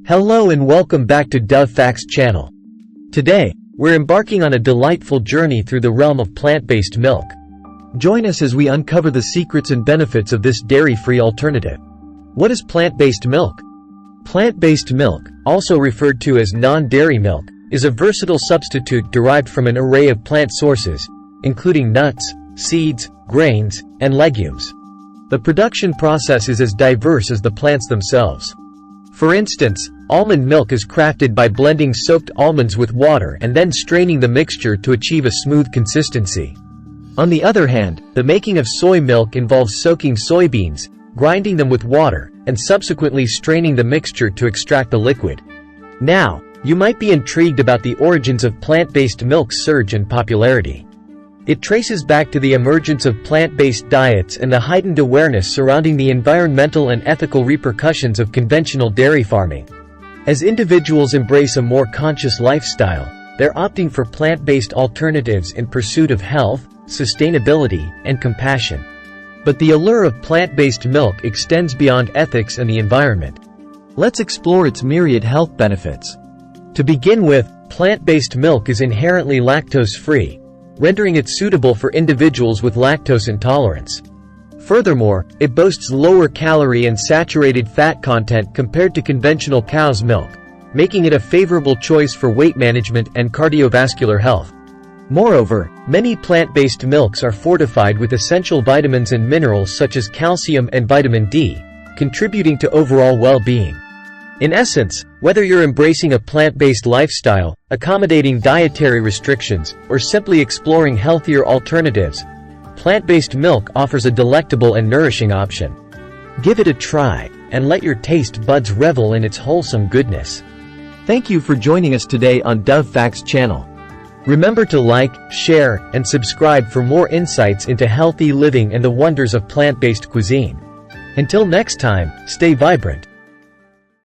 Hello and welcome back to Dav Facts Channel. Today, we're embarking on a delightful journey through the realm of plant-based milk. Join us as we uncover the secrets and benefits of this dairy-free alternative. What is plant-based milk? Plant-based milk, also referred to as non-dairy milk, is a versatile substitute derived from an array of plant sources, including nuts, seeds, grains, and legumes. The production process is as diverse as the plants themselves. For instance, almond milk is crafted by blending soaked almonds with water and then straining the mixture to achieve a smooth consistency. On the other hand, the making of soy milk involves soaking soybeans, grinding them with water, and subsequently straining the mixture to extract the liquid. Now, you might be intrigued about the origins of plant-based milk's surge in popularity. It traces back to the emergence of plant-based diets and the heightened awareness surrounding the environmental and ethical repercussions of conventional dairy farming. As individuals embrace a more conscious lifestyle, they're opting for plant-based alternatives in pursuit of health, sustainability, and compassion. But the allure of plant-based milk extends beyond ethics and the environment. Let's explore its myriad health benefits. To begin with, plant-based milk is inherently lactose-free, rendering it suitable for individuals with lactose intolerance. Furthermore, it boasts lower calorie and saturated fat content compared to conventional cow's milk, making it a favorable choice for weight management and cardiovascular health. Moreover, many plant-based milks are fortified with essential vitamins and minerals such as calcium and vitamin D, contributing to overall well-being. In essence, whether you're embracing a plant-based lifestyle, accommodating dietary restrictions, or simply exploring healthier alternatives, plant-based milk offers a delectable and nourishing option. Give it a try, and let your taste buds revel in its wholesome goodness. Thank you for joining us today on Dav Facts Channel. Remember to like, share, and subscribe for more insights into healthy living and the wonders of plant-based cuisine. Until next time, stay vibrant.